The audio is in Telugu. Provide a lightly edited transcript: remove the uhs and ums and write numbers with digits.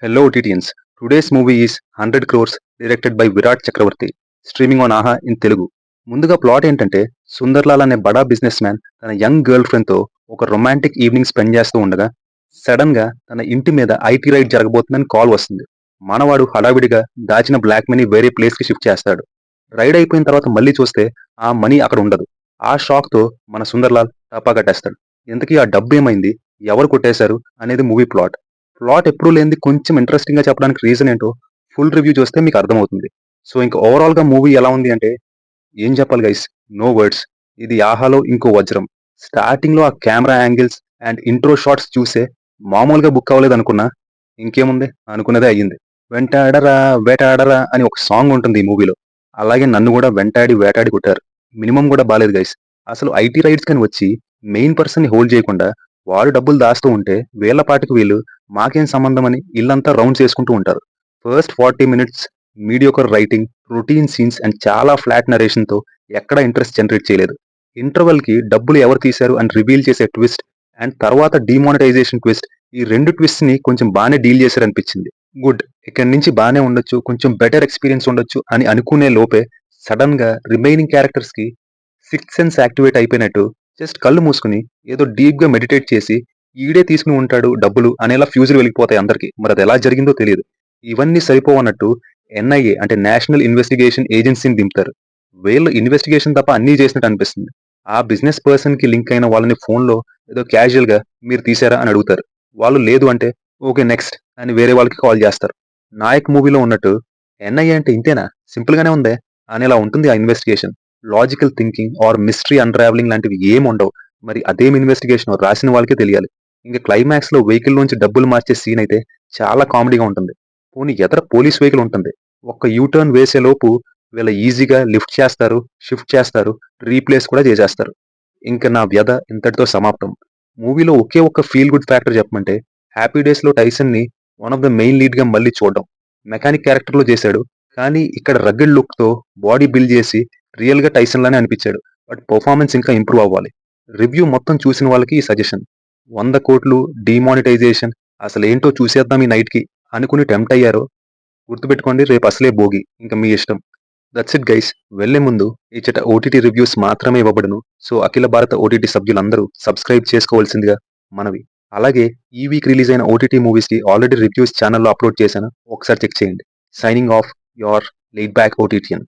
Hello OTTians. Today's movie is 100 crores directed by Virat Chakravarthy streaming on Aha in Telugu. ముందుగా ప్లాట్ ఏంటంటే సుందర్లాల్ అనే బడా బిజినెస్ మ్యాన్ తన యంగ్ గర్ల్ ఫ్రెండ్తో ఒక రొమాంటిక్ ఈవినింగ్ స్పెండ్ చేస్తూ ఉండగా సడన్ గా తన ఇంటి మీద ఐటీ రైడ్ జరగబోతుందని కాల్ వస్తుంది. మనవాడు హడావిడిగా దాచిన బ్లాక్ మనీ వేరే ప్లేస్ కి షిఫ్ట్ చేస్తాడు. రైడ్ అయిపోయిన తర్వాత మళ్ళీ చూస్తే ఆ మనీ అక్కడ ఉండదు. ఆ షాక్ తో మన సుందర్లాల్ టపా కట్టేస్తాడు. ఇంతకీ ఆ డబ్బు ఏమైంది, ఎవరు కొట్టేశారు అనేది మూవీ ప్లాట్. ప్లాట్ ఎప్పుడూ లేనిది కొంచెం ఇంట్రెస్టింగ్ గా చెప్పడానికి రీజన్ ఏంటో ఫుల్ రివ్యూ చూస్తే మీకు అర్థమవుతుంది. సో ఇంకా ఓవరాల్ గా మూవీ ఎలా ఉంది అంటే ఏం చెప్పాలి గైస్, నో వర్డ్స్. ఇది ఆహాలో ఇంకో వజ్రం. స్టార్టింగ్ లో ఆ camera angles and intro shots చూసే మామూలుగా బుక్ అవ్వలేదు అనుకున్నా, ఇంకేముంది అనుకున్నదే అయ్యింది. వెంటాడరా వేటాడరా అని ఒక సాంగ్ ఉంటుంది ఈ మూవీలో. అలాగే నన్ను కూడా వెంటాడి వేటాడి కొట్టారు. మినిమం కూడా బాలేదు గైస్. అసలు ఐటీ రైడ్స్ కని వచ్చి మెయిన్ పర్సన్ ని హోల్డ్ చేయకుండా వాడు డబ్బులు దాస్తూ ఉంటే వీళ్ళ పాటికి వీళ్ళు మాకేం సంబంధం అని ఇల్లంతా రౌండ్స్ వేసుకుంటూ ఉంటారు. First 40 minutes mediocre writing, routine scenes and చాలా ఫ్లాట్ నరేషన్ తో ఎక్కడ ఇంట్రెస్ట్ జనరేట్ చేయలేదు. ఇంటర్వెల్ కి డబ్బులు ఎవరు తీశారు అని రివీల్ చేసే ట్విస్ట్ అండ్ తర్వాత డిమానిటైజేషన్ ట్విస్ట్, ఈ రెండు ట్విస్ట్ ని కొంచెం బాగానే డీల్ చేశారనిపించింది. గుడ్, ఇక్కడి నుంచి బాగానే ఉండొచ్చు, కొంచెం బెటర్ ఎక్స్పీరియన్స్ ఉండొచ్చు అని అనుకునే లోపే సడన్ గా రిమైనింగ్ క్యారెక్టర్స్ కి సిక్స్త్ సెన్స్ యాక్టివేట్ అయిపోయినట్టు జస్ట్ కళ్ళు మూసుకుని ఏదో డీప్ గా మెడిటేట్ చేసి ఈడే తీసుకుని ఉంటాడు డబ్బులు అనేలా ఫ్యూజులు వెళ్ళిపోతాయి అందరికి. మరి అది ఎలా జరిగిందో తెలియదు. ఇవన్నీ సరిపోవన్నట్టు ఎన్ఐఏ అంటే నేషనల్ ఇన్వెస్టిగేషన్ ఏజెన్సీని దింపుతారు. వీళ్ళు ఇన్వెస్టిగేషన్ తప్ప అన్నీ చేసినట్టు అనిపిస్తుంది. ఆ బిజినెస్ పర్సన్ కి లింక్ అయిన వాళ్ళని ఫోన్ లో ఏదో క్యాజువల్ గా మీరు తీసారా అని అడుగుతారు. వాళ్ళు లేదు అంటే ఓకే నెక్స్ట్ అని వేరే వాళ్ళకి కాల్ చేస్తారు. నాయక్ మూవీలో ఉన్నట్టు ఎన్ఐఏ అంటే ఇంతేనా, సింపుల్ గానే ఉందే అనేలా ఉంటుంది ఆ investigation. Logical thinking or mystery unravelling లాంటివి ఏం ఉండవు. మరి అదేం ఇన్వెస్టిగేషన్ రాసిన వాళ్ళకే తెలియాలి. ఇంకా క్లైమాక్స్ లో వెహికల్ నుంచి డబ్బులు మార్చే సీన్ అయితే చాలా కామెడీగా ఉంటుంది. పోనీ ఎదర పోలీస్ వెహికల్ ఉంటుంది, ఒక్క యూటర్న్ వేసే లోపు వీళ్ళ ఈజీగా లిఫ్ట్ చేస్తారు, షిఫ్ట్ చేస్తారు, రీప్లేస్ కూడా చేసేస్తారు. ఇంకా నా వ్యధ ఇంతటితో సమాప్తం. మూవీలో ఒకే ఒక్క ఫీల్ గుడ్ ఫ్యాక్టర్ చెప్పమంటే హ్యాపీ డేస్ లో టైసన్ ని one of the main lead గా మళ్ళీ చూడడం. మెకానిక్ క్యారెక్టర్ లో చేశాడు, కానీ ఇక్కడ రగ్గడ్ లుక్ తో బాడీ బిల్డ్ చేసి రియల్ గా టైసన్ లానే అనిపించాడు. బట్ పర్ఫార్మెన్స్ ఇంకా ఇంప్రూవ్ అవ్వాలి. రివ్యూ మొత్తం చూసిన వాళ్ళకి ఈ సజెషన్. 100 కోట్లు డిమానిటైజేషన్ అసలు ఏంటో చూసేద్దాం ఈ నైట్ కి అనుకుని టెంప్ట్ అయ్యారో గుర్తుపెట్టుకోండి, రేపు అసలే భోగి, ఇంకా మీ ఇష్టం. That's it guys. వెళ్లే ముందు ఇచ్చట ఓటీటీ రివ్యూస్ మాత్రమే ఇవ్వబడును. సో అఖిల భారత ఓటీటీ సభ్యులందరూ సబ్స్క్రైబ్ చేసుకోవాల్సిందిగా మనవి. అలాగే ఈ వీక్ రిలీజ్ అయిన ఓటీటీ మూవీస్ కి ఆల్రెడీ రివ్యూస్ ఛానల్లో అప్లోడ్ చేశాను, ఒకసారి చెక్ చేయండి. Signing off, your late back ఓటీటీయన్.